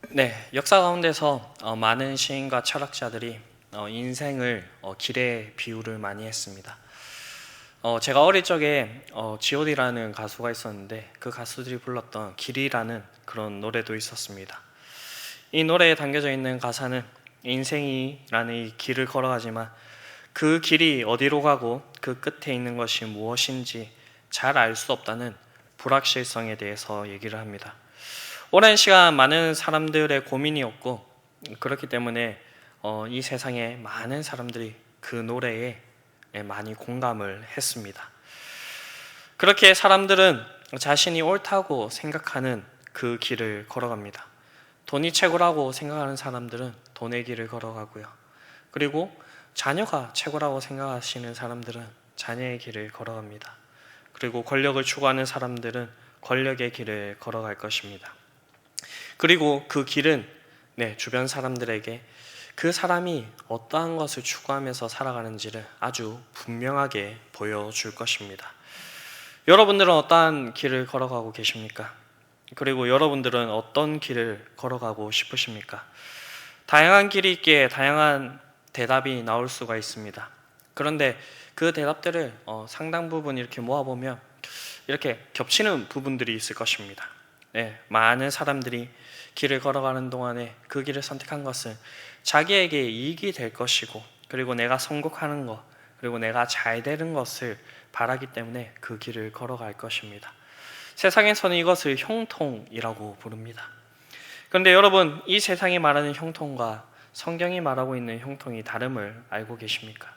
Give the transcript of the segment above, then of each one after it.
네, 역사 가운데서 많은 시인과 철학자들이 인생을 길에 비유를 많이 했습니다. 제가 어릴 적에 G.O.D라는 가수가 있었는데 그 가수들이 불렀던 길이라는 그런 노래도 있었습니다. 이 노래에 담겨져 있는 가사는 인생이라는 이 길을 걸어가지만 그 길이 어디로 가고 그 끝에 있는 것이 무엇인지 잘 알 수 없다는 불확실성에 대해서 얘기를 합니다. 오랜 시간 많은 사람들의 고민이었고, 그렇기 때문에 이 세상에 많은 사람들이 그 노래에 많이 공감을 했습니다. 그렇게 사람들은 자신이 옳다고 생각하는 그 길을 걸어갑니다. 돈이 최고라고 생각하는 사람들은 돈의 길을 걸어가고요. 그리고 자녀가 최고라고 생각하시는 사람들은 자녀의 길을 걸어갑니다. 그리고 권력을 추구하는 사람들은 권력의 길을 걸어갈 것입니다. 그리고 그 길은 주변 사람들에게 그 사람이 어떠한 것을 추구하면서 살아가는지를 아주 분명하게 보여줄 것입니다. 여러분들은 어떠한 길을 걸어가고 계십니까? 그리고 여러분들은 어떤 길을 걸어가고 싶으십니까? 다양한 길이 있기에 다양한 대답이 나올 수가 있습니다. 그런데 그 대답들을 상당 부분 이렇게 모아보면 이렇게 겹치는 부분들이 있을 것입니다. 많은 사람들이 길을 걸어가는 동안에 그 길을 선택한 것은 자기에게 이익이 될 것이고, 그리고 내가 성공하는 것, 그리고 내가 잘 되는 것을 바라기 때문에 그 길을 걸어갈 것입니다. 세상에서는 이것을 형통이라고 부릅니다. 그런데 여러분, 이 세상이 말하는 형통과 성경이 말하고 있는 형통이 다름을 알고 계십니까?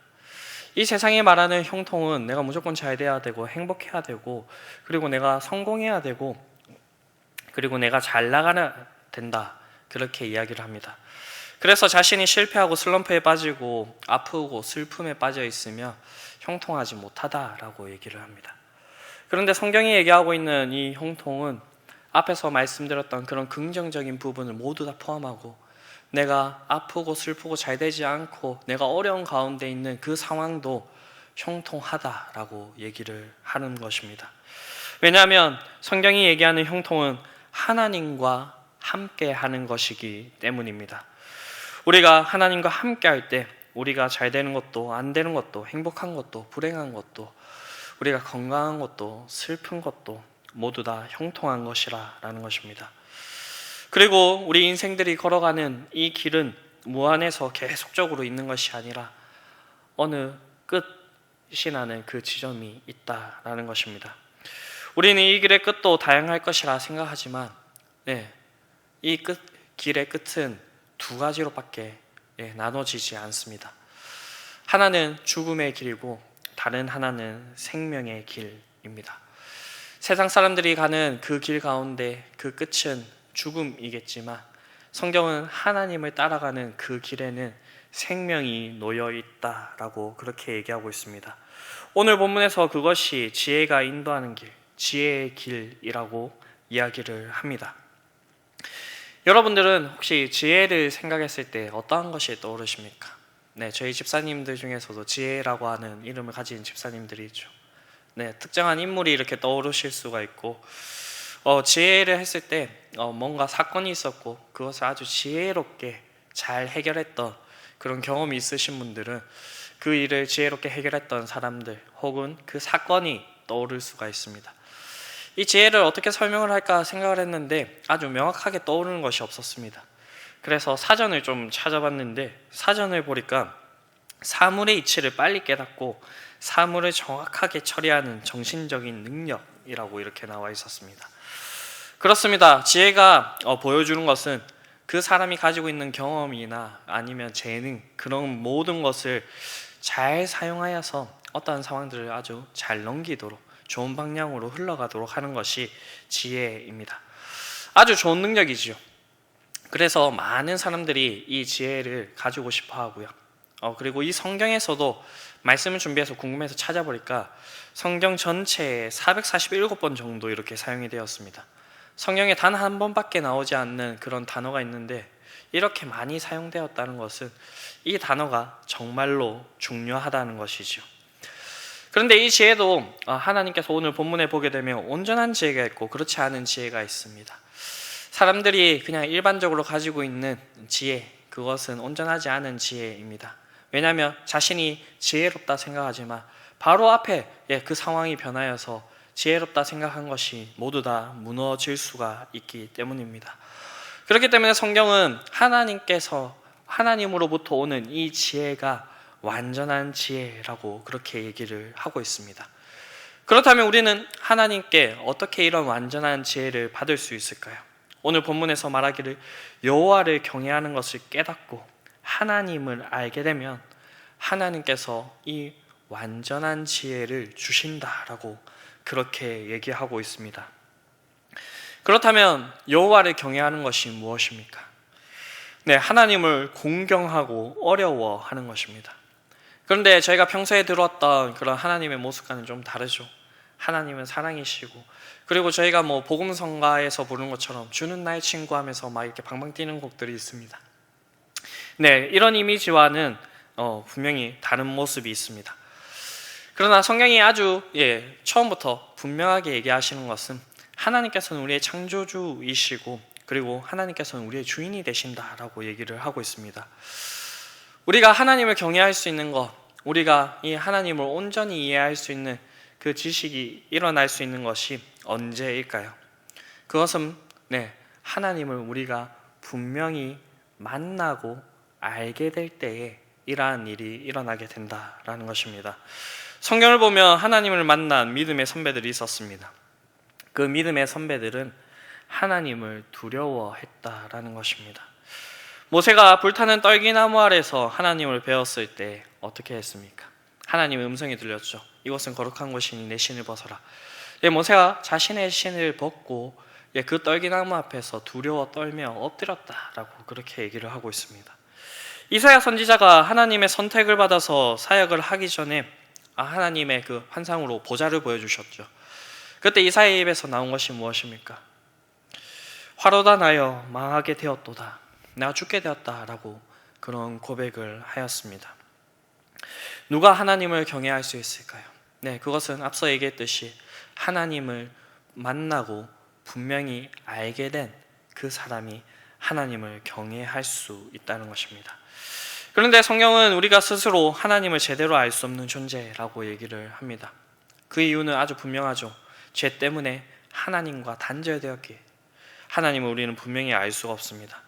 이 세상이 말하는 형통은 내가 무조건 잘 돼야 되고 행복해야 되고, 그리고 내가 성공해야 되고, 그리고 내가 잘 나가야 된다, 그렇게 이야기를 합니다. 그래서 자신이 실패하고 슬럼프에 빠지고 아프고 슬픔에 빠져 있으면 형통하지 못하다라고 얘기를 합니다. 그런데 성경이 얘기하고 있는 이 형통은 앞에서 말씀드렸던 그런 긍정적인 부분을 모두 다 포함하고, 내가 아프고 슬프고 잘 되지 않고 내가 어려운 가운데 있는 그 상황도 형통하다라고 얘기를 하는 것입니다. 왜냐하면 성경이 얘기하는 형통은 하나님과 함께 하는 것이기 때문입니다. 우리가 하나님과 함께 할 때 우리가 잘 되는 것도 안 되는 것도 행복한 것도 불행한 것도 우리가 건강한 것도 슬픈 것도 모두 다 형통한 것이라는 것입니다. 그리고 우리 인생들이 걸어가는 이 길은 무한해서 계속적으로 있는 것이 아니라 어느 끝이 나는 그 지점이 있다라는 것입니다. 우리는 이 길의 끝도 다양할 것이라 생각하지만 이 길의 끝은 두 가지로밖에 나눠지지 않습니다. 하나는 죽음의 길이고 다른 하나는 생명의 길입니다. 세상 사람들이 가는 그 길 가운데 그 끝은 죽음이겠지만 성경은 하나님을 따라가는 그 길에는 생명이 놓여 있다라고 그렇게 얘기하고 있습니다. 오늘 본문에서 그것이 지혜가 인도하는 길, 지혜의 길이라고 이야기를 합니다. 여러분들은 혹시 지혜를 생각했을 때 어떠한 것이 떠오르십니까? 저희 집사님들 중에서도 지혜라고 하는 이름을 가진 집사님들이 있죠. 특정한 인물이 이렇게 떠오르실 수가 있고, 지혜를 했을 때 뭔가 사건이 있었고 그것을 아주 지혜롭게 잘 해결했던 그런 경험이 있으신 분들은 그 일을 지혜롭게 해결했던 사람들 혹은 그 사건이 떠오를 수가 있습니다. 이 지혜를 어떻게 설명을 할까 생각을 했는데 아주 명확하게 떠오르는 것이 없었습니다. 그래서 사전을 좀 찾아봤는데 사전을 보니까 사물의 이치를 빨리 깨닫고 사물을 정확하게 처리하는 정신적인 능력이라고 이렇게 나와 있었습니다. 그렇습니다. 지혜가 보여주는 것은 그 사람이 가지고 있는 경험이나 아니면 재능, 그런 모든 것을 잘 사용하여서 어떠한 상황들을 아주 잘 넘기도록 좋은 방향으로 흘러가도록 하는 것이 지혜입니다. 아주 좋은 능력이죠. 그래서 많은 사람들이 이 지혜를 가지고 싶어 하고요. 그리고 이 성경에서도 말씀을 준비해서 궁금해서 찾아보니까 성경 전체에 447번 정도 이렇게 사용이 되었습니다. 성경에 단 한 번밖에 나오지 않는 그런 단어가 있는데 이렇게 많이 사용되었다는 것은 이 단어가 정말로 중요하다는 것이죠. 그런데 이 지혜도 하나님께서 오늘 본문에 보게 되면 온전한 지혜가 있고 그렇지 않은 지혜가 있습니다. 사람들이 그냥 일반적으로 가지고 있는 지혜, 그것은 온전하지 않은 지혜입니다. 왜냐하면 자신이 지혜롭다 생각하지만 바로 앞에 그 상황이 변하여서 지혜롭다 생각한 것이 모두 다 무너질 수가 있기 때문입니다. 그렇기 때문에 성경은 하나님으로부터 오는 이 지혜가 완전한 지혜라고 그렇게 얘기를 하고 있습니다. 그렇다면 우리는 하나님께 어떻게 이런 완전한 지혜를 받을 수 있을까요? 오늘 본문에서 말하기를 여호와를 경외하는 것을 깨닫고 하나님을 알게 되면 하나님께서 이 완전한 지혜를 주신다라고 그렇게 얘기하고 있습니다. 그렇다면 여호와를 경외하는 것이 무엇입니까? 네, 하나님을 공경하고 어려워하는 것입니다. 그런데 저희가 평소에 들었던 그런 하나님의 모습과는 좀 다르죠. 하나님은 사랑이시고, 그리고 저희가 복음성가에서 부르는 것처럼 주는 나의 친구 하면서 막 이렇게 방방 뛰는 곡들이 있습니다. 네, 이런 이미지와는 분명히 다른 모습이 있습니다. 그러나 성경이 아주 처음부터 분명하게 얘기하시는 것은 하나님께서는 우리의 창조주이시고, 그리고 하나님께서는 우리의 주인이 되신다라고 얘기를 하고 있습니다. 우리가 하나님을 경외할 수 있는 것, 우리가 이 하나님을 온전히 이해할 수 있는 그 지식이 일어날 수 있는 것이 언제일까요? 그것은 하나님을 우리가 분명히 만나고 알게 될 때에 이러한 일이 일어나게 된다라는 것입니다. 성경을 보면 하나님을 만난 믿음의 선배들이 있었습니다. 그 믿음의 선배들은 하나님을 두려워했다라는 것입니다. 모세가 불타는 떨기나무 아래서 하나님을 배웠을 때 어떻게 했습니까? 하나님의 음성이 들렸죠. 이곳은 거룩한 곳이니 내 신을 벗어라. 모세가 자신의 신을 벗고 그 떨기나무 앞에서 두려워 떨며 엎드렸다라고 그렇게 얘기를 하고 있습니다. 이사야 선지자가 하나님의 선택을 받아서 사역을 하기 전에 하나님의 그 환상으로 보좌를 보여주셨죠. 그때 이사야의 입에서 나온 것이 무엇입니까? 화로다 나여 망하게 되었도다. 내가 죽게 되었다라고 그런 고백을 하였습니다. 누가 하나님을 경외할 수 있을까요? 그것은 앞서 얘기했듯이 하나님을 만나고 분명히 알게 된 그 사람이 하나님을 경외할 수 있다는 것입니다. 그런데 성경은 우리가 스스로 하나님을 제대로 알 수 없는 존재라고 얘기를 합니다. 그 이유는 아주 분명하죠. 죄 때문에 하나님과 단절되었기에 하나님을 우리는 분명히 알 수가 없습니다.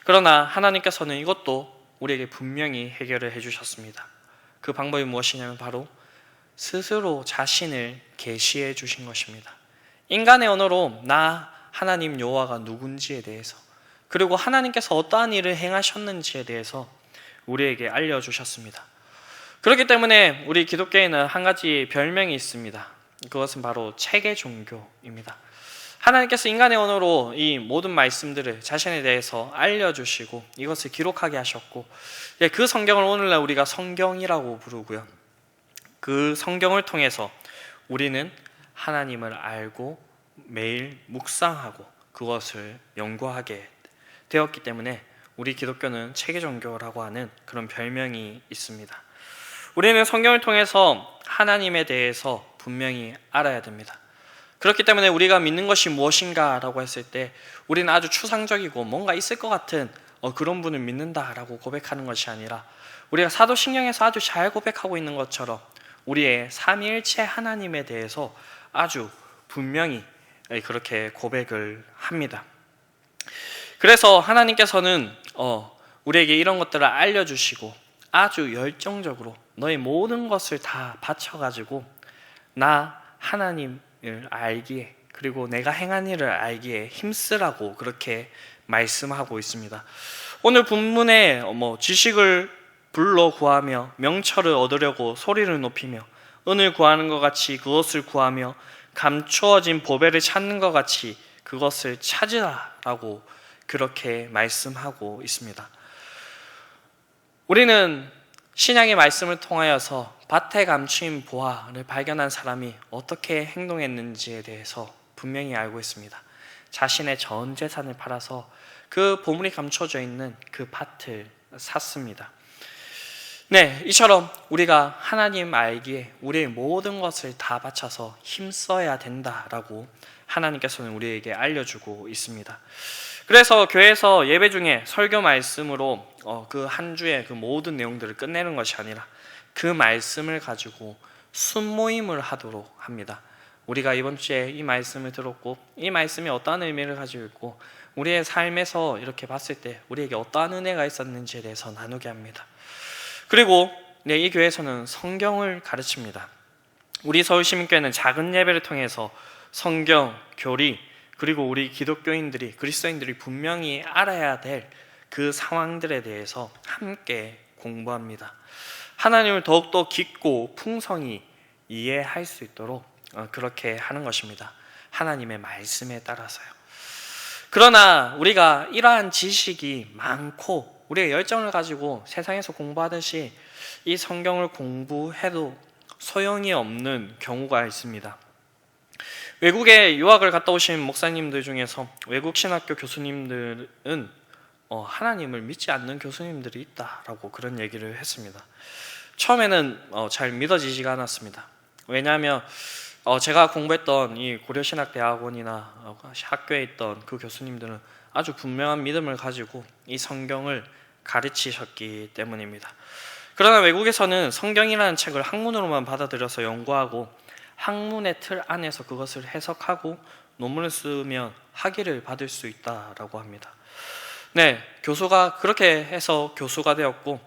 그러나 하나님께서는 이것도 우리에게 분명히 해결을 해주셨습니다. 그 방법이 무엇이냐면 바로 스스로 자신을 계시해 주신 것입니다. 인간의 언어로 나 하나님 여호와가 누군지에 대해서, 그리고 하나님께서 어떠한 일을 행하셨는지에 대해서 우리에게 알려주셨습니다. 그렇기 때문에 우리 기독교에는 한 가지 별명이 있습니다. 그것은 바로 체계 종교입니다. 하나님께서 인간의 언어로 이 모든 말씀들을 자신에 대해서 알려주시고 이것을 기록하게 하셨고, 그 성경을 오늘날 우리가 성경이라고 부르고요. 그 성경을 통해서 우리는 하나님을 알고 매일 묵상하고 그것을 연구하게 되었기 때문에 우리 기독교는 체계 종교라고 하는 그런 별명이 있습니다. 우리는 성경을 통해서 하나님에 대해서 분명히 알아야 됩니다. 그렇기 때문에 우리가 믿는 것이 무엇인가라고 했을 때 우리는 아주 추상적이고 뭔가 있을 것 같은 그런 분을 믿는다라고 고백하는 것이 아니라, 우리가 사도신경에서 아주 잘 고백하고 있는 것처럼 우리의 삼위일체 하나님에 대해서 아주 분명히 그렇게 고백을 합니다. 그래서 하나님께서는 우리에게 이런 것들을 알려주시고 아주 열정적으로 너의 모든 것을 다 바쳐가지고 나 하나님을 알기에, 그리고 내가 행한 일을 알기에 힘쓰라고 그렇게 말씀하고 있습니다. 오늘 본문에 지식을 불러 구하며 명철을 얻으려고 소리를 높이며 은을 구하는 것 같이 그것을 구하며 감추어진 보배를 찾는 것 같이 그것을 찾으라라고 그렇게 말씀하고 있습니다. 우리는 신약의 말씀을 통하여서 밭에 감추인 보화를 발견한 사람이 어떻게 행동했는지에 대해서 분명히 알고 있습니다. 자신의 전 재산을 팔아서 그 보물이 감춰져 있는 그 밭을 샀습니다. 이처럼 우리가 하나님 알기에 우리의 모든 것을 다 바쳐서 힘써야 된다라고 하나님께서는 우리에게 알려주고 있습니다. 그래서 교회에서 예배 중에 설교 말씀으로 그 한 주의 그 모든 내용들을 끝내는 것이 아니라 그 말씀을 가지고 순모임을 하도록 합니다. 우리가 이번 주에 이 말씀을 들었고 이 말씀이 어떠한 의미를 가지고 있고 우리의 삶에서 이렇게 봤을 때 우리에게 어떠한 은혜가 있었는지에 대해서 나누게 합니다. 그리고 이 교회에서는 성경을 가르칩니다. 우리 서울시민교회는 작은 예배를 통해서 성경, 교리, 그리고 우리 기독교인들이, 그리스도인들이 분명히 알아야 될 그 상황들에 대해서 함께 공부합니다. 하나님을 더욱더 깊고 풍성히 이해할 수 있도록 그렇게 하는 것입니다. 하나님의 말씀에 따라서요. 그러나 우리가 이러한 지식이 많고 우리가 열정을 가지고 세상에서 공부하듯이 이 성경을 공부해도 소용이 없는 경우가 있습니다. 외국에 유학을 갔다 오신 목사님들 중에서 외국 신학교 교수님들은 하나님을 믿지 않는 교수님들이 있다라고 그런 얘기를 했습니다. 처음에는 잘 믿어지지가 않았습니다. 왜냐하면 제가 공부했던 이 고려신학대학원이나 학교에 있던 그 교수님들은 아주 분명한 믿음을 가지고 이 성경을 가르치셨기 때문입니다. 그러나 외국에서는 성경이라는 책을 학문으로만 받아들여서 연구하고 학문의 틀 안에서 그것을 해석하고 논문을 쓰면 학위를 받을 수 있다라고 합니다. 네, 교수가 그렇게 해서 교수가 되었고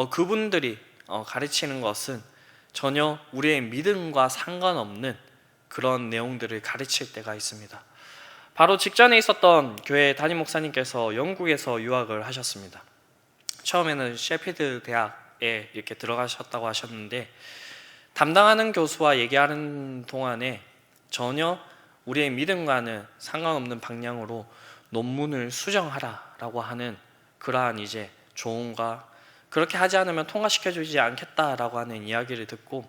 그분들이 가르치는 것은 전혀 우리의 믿음과 상관없는 그런 내용들을 가르칠 때가 있습니다. 바로 직전에 있었던 교회 담임 목사님께서 영국에서 유학을 하셨습니다. 처음에는 셰필드 대학에 이렇게 들어가셨다고 하셨는데 담당하는 교수와 얘기하는 동안에 전혀 우리의 믿음과는 상관없는 방향으로 논문을 수정하라라고 하는 그러한 이제 조언과 그렇게 하지 않으면 통과시켜주지 않겠다라고 하는 이야기를 듣고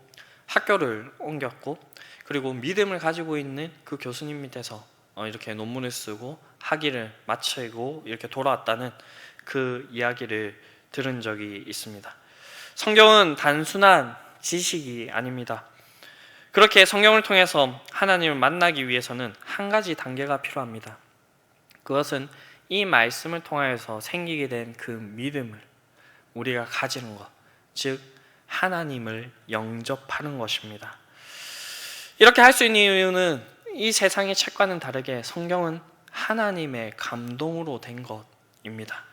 학교를 옮겼고 그리고 믿음을 가지고 있는 그 교수님 밑에서 이렇게 논문을 쓰고 학위를 마치고 이렇게 돌아왔다는 그 이야기를 들은 적이 있습니다. 성경은 단순한 지식이 아닙니다. 그렇게 성경을 통해서 하나님을 만나기 위해서는 한 가지 단계가 필요합니다. 그것은 이 말씀을 통하여서 생기게 된 그 믿음을 우리가 가지는 것, 즉 하나님을 영접하는 것입니다. 이렇게 할 수 있는 이유는 이 세상의 책과는 다르게 성경은 하나님의 감동으로 된 것입니다.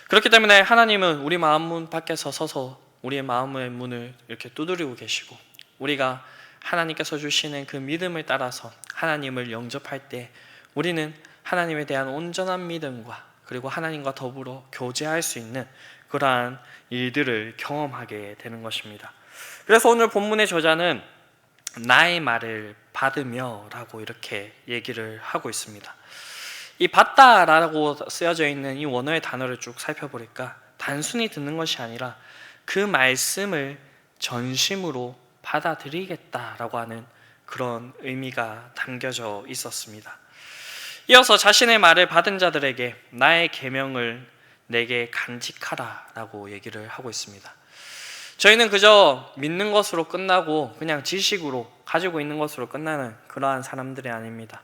그렇기 때문에 하나님은 우리 마음 문 밖에서 서서 우리의 마음의 문을 이렇게 두드리고 계시고 우리가 하나님께서 주시는 그 믿음을 따라서 하나님을 영접할 때 우리는 하나님에 대한 온전한 믿음과 그리고 하나님과 더불어 교제할 수 있는 그러한 일들을 경험하게 되는 것입니다. 그래서 오늘 본문의 저자는 나의 말을 받으며 라고 이렇게 얘기를 하고 있습니다. 이 받다라고 쓰여져 있는 이 원어의 단어를 쭉 살펴보니까 단순히 듣는 것이 아니라 그 말씀을 전심으로 받아들이겠다라고 하는 그런 의미가 담겨져 있었습니다. 이어서 자신의 말을 받은 자들에게 나의 계명을 내게 간직하라라고 얘기를 하고 있습니다. 저희는 그저 믿는 것으로 끝나고 그냥 지식으로 가지고 있는 것으로 끝나는 그러한 사람들이 아닙니다.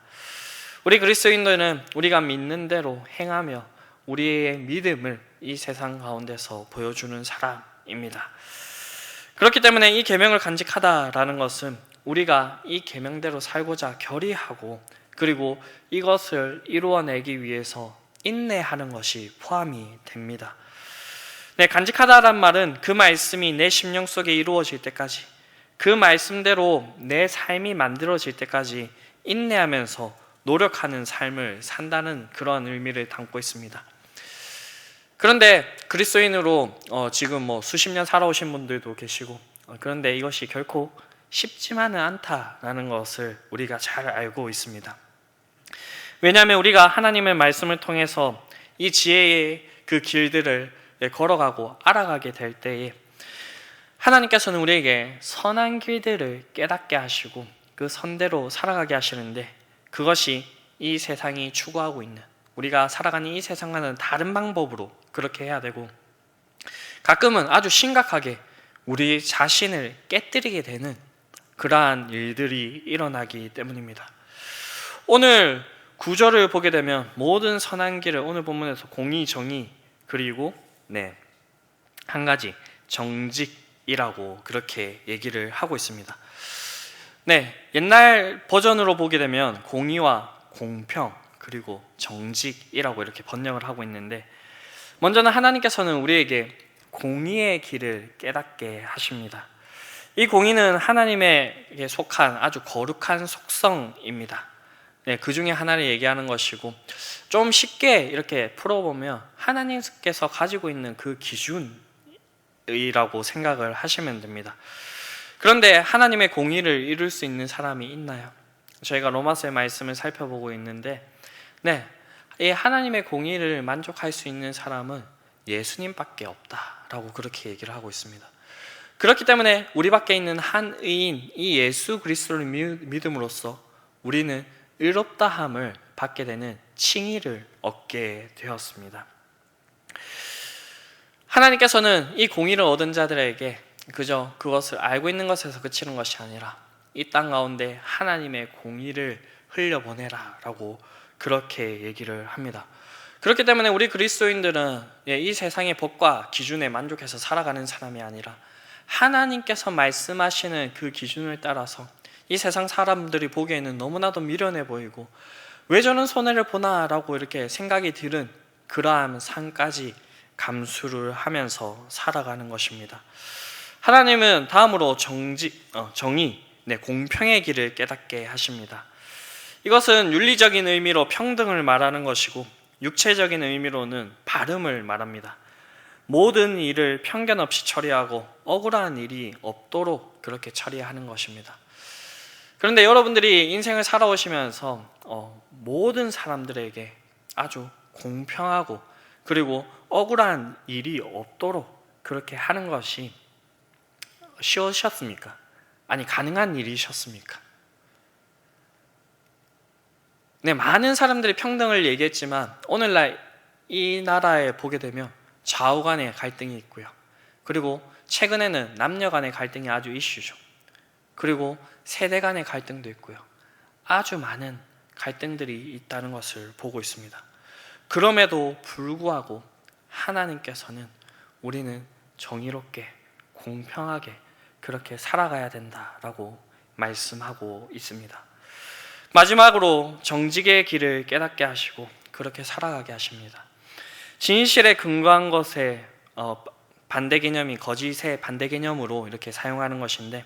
우리 그리스도인들은 우리가 믿는 대로 행하며 우리의 믿음을 이 세상 가운데서 보여주는 사람입니다. 그렇기 때문에 이 계명을 간직하다라는 것은 우리가 이 계명대로 살고자 결의하고 그리고 이것을 이루어내기 위해서 인내하는 것이 포함이 됩니다. 네, 간직하다란 말은 그 말씀이 내 심령 속에 이루어질 때까지 그 말씀대로 내 삶이 만들어질 때까지 인내하면서 노력하는 삶을 산다는 그런 의미를 담고 있습니다. 그런데 그리스도인으로 지금 수십 년 살아오신 분들도 계시고 그런데 이것이 결코 쉽지만은 않다라는 것을 우리가 잘 알고 있습니다. 왜냐하면 우리가 하나님의 말씀을 통해서 이 지혜의 그 길들을 걸어가고 알아가게 될 때에 하나님께서는 우리에게 선한 길들을 깨닫게 하시고 그 선대로 살아가게 하시는데 그것이 이 세상이 추구하고 있는 우리가 살아가는 이 세상과는 다른 방법으로 그렇게 해야 되고 가끔은 아주 심각하게 우리 자신을 깨뜨리게 되는 그러한 일들이 일어나기 때문입니다. 오늘 구절을 보게 되면 모든 선한 길을 오늘 본문에서 공의, 정의, 그리고 한 가지 정직이라고 그렇게 얘기를 하고 있습니다. 옛날 버전으로 보게 되면 공의와 공평 그리고 정직이라고 이렇게 번역을 하고 있는데, 먼저는 하나님께서는 우리에게 공의의 길을 깨닫게 하십니다. 이 공의는 하나님에게 속한 아주 거룩한 속성입니다. 그 중에 하나를 얘기하는 것이고, 좀 쉽게 이렇게 풀어보면 하나님께서 가지고 있는 그 기준이라고 생각을 하시면 됩니다. 그런데 하나님의 공의를 이룰 수 있는 사람이 있나요? 저희가 로마서의 말씀을 살펴보고 있는데, 이 하나님의 공의를 만족할 수 있는 사람은 예수님밖에 없다라고 그렇게 얘기를 하고 있습니다. 그렇기 때문에 우리 밖에 있는 한 의인, 이 예수 그리스도를 믿음으로써 우리는 의롭다함을 받게 되는 칭의를 얻게 되었습니다. 하나님께서는 이 공의를 얻은 자들에게 그저 그것을 알고 있는 것에서 그치는 것이 아니라 이 땅 가운데 하나님의 공의를 흘려보내라 라고 그렇게 얘기를 합니다. 그렇기 때문에 우리 그리스도인들은 이 세상의 법과 기준에 만족해서 살아가는 사람이 아니라 하나님께서 말씀하시는 그 기준을 따라서 이 세상 사람들이 보기에는 너무나도 미련해 보이고 왜 저는 손해를 보나 라고 이렇게 생각이 들은 그러한 삶까지 감수를 하면서 살아가는 것입니다. 하나님은 다음으로 정의, 공평의 길을 깨닫게 하십니다. 이것은 윤리적인 의미로 평등을 말하는 것이고 육체적인 의미로는 바름을 말합니다. 모든 일을 편견 없이 처리하고 억울한 일이 없도록 그렇게 처리하는 것입니다. 그런데 여러분들이 인생을 살아오시면서 모든 사람들에게 아주 공평하고 그리고 억울한 일이 없도록 그렇게 하는 것이 쉬우셨습니까? 아니, 가능한 일이셨습니까? 많은 사람들이 평등을 얘기했지만 오늘날 이 나라에 보게 되면 좌우 간의 갈등이 있고요. 그리고 최근에는 남녀 간의 갈등이 아주 이슈죠. 그리고 세대 간의 갈등도 있고요. 아주 많은 갈등들이 있다는 것을 보고 있습니다. 그럼에도 불구하고 하나님께서는 우리는 정의롭게 공평하게 그렇게 살아가야 된다라고 말씀하고 있습니다. 마지막으로 정직의 길을 깨닫게 하시고 그렇게 살아가게 하십니다. 진실에 근거한 것에 반대 개념이 거짓의 반대 개념으로 이렇게 사용하는 것인데,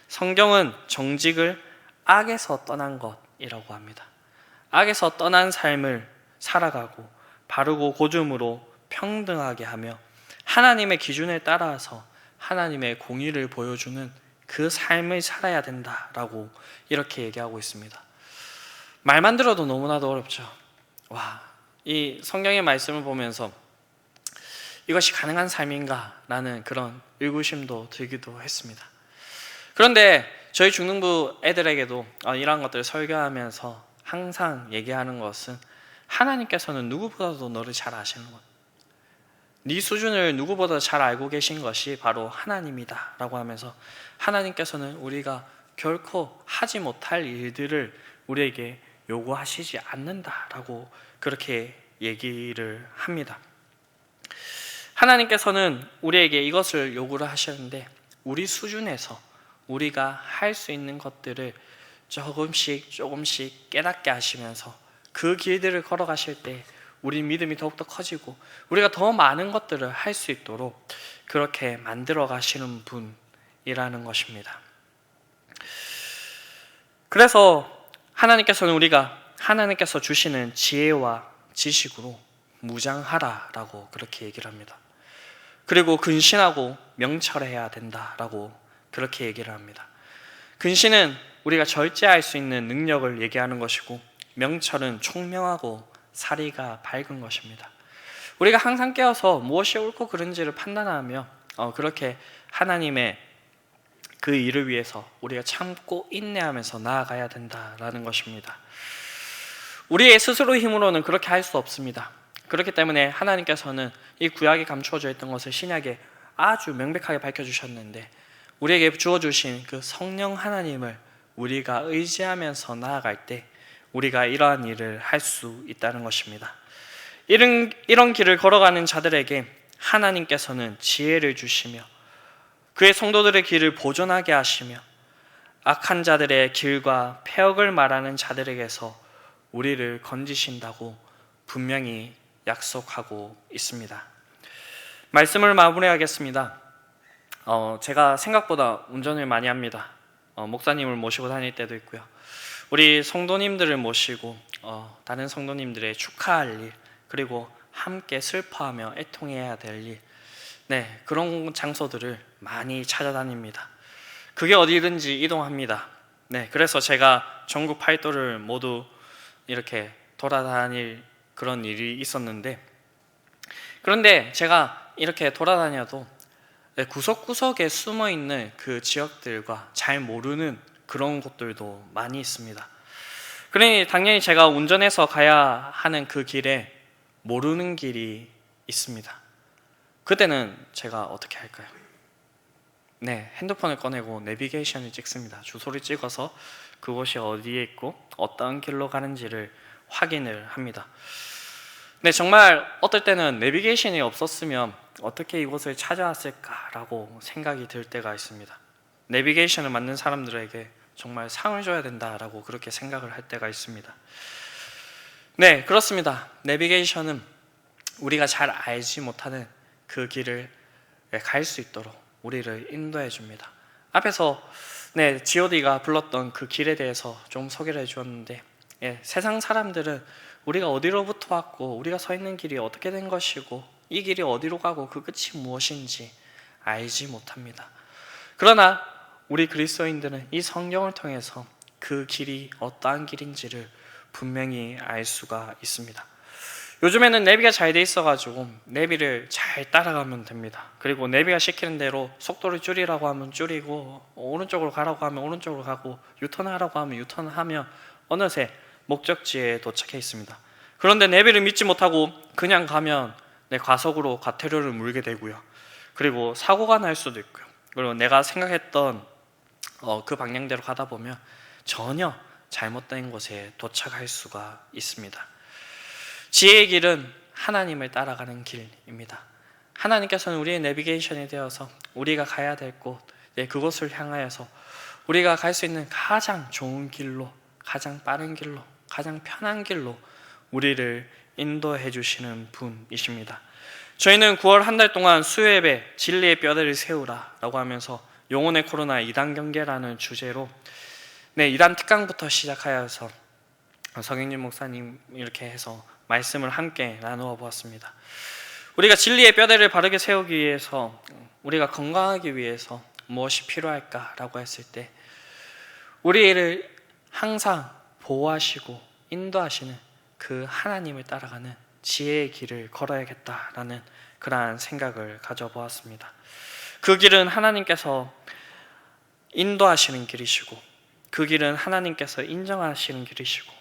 성경은 정직을 악에서 떠난 것이라고 합니다. 악에서 떠난 삶을 살아가고 바르고 고줌으로 평등하게 하며 하나님의 기준에 따라서 하나님의 공의를 보여주는 그 삶을 살아야 된다라고 이렇게 얘기하고 있습니다. 말만 들어도 너무나도 어렵죠. 이 성경의 말씀을 보면서 이것이 가능한 삶인가라는 그런 의구심도 들기도 했습니다. 그런데 저희 중등부 애들에게도 이러한 것들을 설교하면서 항상 얘기하는 것은 하나님께서는 누구보다도 너를 잘 아시는 것, 네 수준을 누구보다 잘 알고 계신 것이 바로 하나님이다 라고 하면서 하나님께서는 우리가 결코 하지 못할 일들을 우리에게 요구하시지 않는다라고 그렇게 얘기를 합니다. 하나님께서는 우리에게 이것을 요구를 하시는데 우리 수준에서 우리가 할 수 있는 것들을 조금씩 깨닫게 하시면서 그 길들을 걸어가실 때 우리 믿음이 더욱더 커지고 우리가 더 많은 것들을 할 수 있도록 그렇게 만들어 가시는 분이라는 것입니다. 그래서 하나님께서는 우리가 하나님께서 주시는 지혜와 지식으로 무장하라라고 그렇게 얘기를 합니다. 그리고 근신하고 명철해야 된다라고 그렇게 얘기를 합니다. 근신은 우리가 절제할 수 있는 능력을 얘기하는 것이고 명철은 총명하고 사리가 밝은 것입니다. 우리가 항상 깨어서 무엇이 옳고 그른지를 판단하며 그렇게 하나님의 그 일을 위해서 우리가 참고 인내하면서 나아가야 된다라는 것입니다. 우리의 스스로 힘으로는 그렇게 할 수 없습니다. 그렇기 때문에 하나님께서는 이 구약에 감추어져 있던 것을 신약에 아주 명백하게 밝혀주셨는데 우리에게 주어주신 그 성령 하나님을 우리가 의지하면서 나아갈 때 우리가 이러한 일을 할 수 있다는 것입니다. 이런 길을 걸어가는 자들에게 하나님께서는 지혜를 주시며 그의 성도들의 길을 보존하게 하시며 악한 자들의 길과 폐역을 말하는 자들에게서 우리를 건지신다고 분명히 약속하고 있습니다. 말씀을 마무리하겠습니다. 제가 생각보다 운전을 많이 합니다. 목사님을 모시고 다닐 때도 있고요. 우리 성도님들을 모시고 다른 성도님들의 축하할 일, 그리고 함께 슬퍼하며 애통해야 될 일, 그런 장소들을 많이 찾아다닙니다. 그게 어디든지 이동합니다. 그래서 제가 전국 팔도를 모두 이렇게 돌아다닐 그런 일이 있었는데, 그런데 제가 이렇게 돌아다녀도 구석구석에 숨어있는 그 지역들과 잘 모르는 그런 곳들도 많이 있습니다. 그러니 당연히 제가 운전해서 가야 하는 그 길에 모르는 길이 있습니다. 그때는 제가 어떻게 할까요? 핸드폰을 꺼내고 내비게이션을 찍습니다. 주소를 찍어서 그곳이 어디에 있고 어떤 길로 가는지를 확인을 합니다. 정말 어떨 때는 내비게이션이 없었으면 어떻게 이곳을 찾아왔을까라고 생각이 들 때가 있습니다. 내비게이션을 만든 사람들에게 정말 상을 줘야 된다라고 그렇게 생각을 할 때가 있습니다. 그렇습니다. 내비게이션은 우리가 잘 알지 못하는 그 길을 갈 수 있도록 우리를 인도해 줍니다. 앞에서 G.O.D가 불렀던 그 길에 대해서 좀 소개를 해주었는데, 세상 사람들은 우리가 어디로부터 왔고 우리가 서 있는 길이 어떻게 된 것이고 이 길이 어디로 가고 그 끝이 무엇인지 알지 못합니다. 그러나 우리 그리스도인들은 이 성경을 통해서 그 길이 어떠한 길인지를 분명히 알 수가 있습니다. 요즘에는 내비가 잘 돼 있어가지고 내비를 잘 따라가면 됩니다. 그리고 내비가 시키는 대로 속도를 줄이라고 하면 줄이고, 오른쪽으로 가라고 하면 오른쪽으로 가고, 유턴하라고 하면 유턴하며 어느새 목적지에 도착해 있습니다. 그런데 내비를 믿지 못하고 그냥 가면 과속으로 과태료를 물게 되고요. 그리고 사고가 날 수도 있고요. 그리고 내가 생각했던 그 방향대로 가다 보면 전혀 잘못된 곳에 도착할 수가 있습니다. 지혜의 길은 하나님을 따라가는 길입니다. 하나님께서는 우리의 내비게이션이 되어서 우리가 가야 될 곳, 그곳을 향하여서 우리가 갈 수 있는 가장 좋은 길로, 가장 빠른 길로, 가장 편한 길로 우리를 인도해 주시는 분이십니다. 저희는 9월 한 달 동안 수요예배 진리의 뼈대를 세우라 라고 하면서 영혼의 코로나 2단 경계라는 주제로 2단 특강부터 시작하여서 성경님 목사님 이렇게 해서 말씀을 함께 나누어 보았습니다. 우리가 진리의 뼈대를 바르게 세우기 위해서, 우리가 건강하기 위해서 무엇이 필요할까라고 했을 때 우리를 항상 보호하시고 인도하시는 그 하나님을 따라가는 지혜의 길을 걸어야겠다라는 그러한 생각을 가져보았습니다. 그 길은 하나님께서 인도하시는 길이시고, 그 길은 하나님께서 인정하시는 길이시고,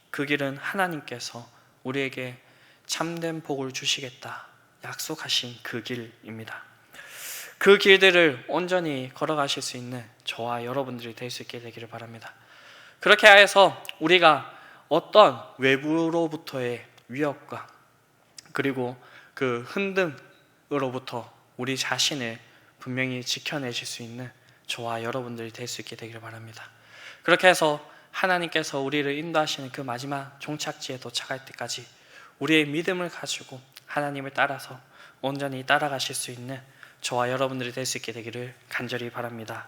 그 길은 하나님께서 우리에게 참된 복을 주시겠다 약속하신 그 길입니다. 그 길들을 온전히 걸어가실 수 있는 저와 여러분들이 될 수 있게 되기를 바랍니다. 그렇게 해서 우리가 어떤 외부로부터의 위협과 그리고 그 흔듦으로부터 우리 자신을 분명히 지켜내실 수 있는 저와 여러분들이 될 수 있게 되기를 바랍니다. 그렇게 해서 하나님께서 우리를 인도하시는 그 마지막 종착지에 도착할 때까지 우리의 믿음을 가지고 하나님을 따라서 온전히 따라가실 수 있는 저와 여러분들이 될 수 있게 되기를 간절히 바랍니다.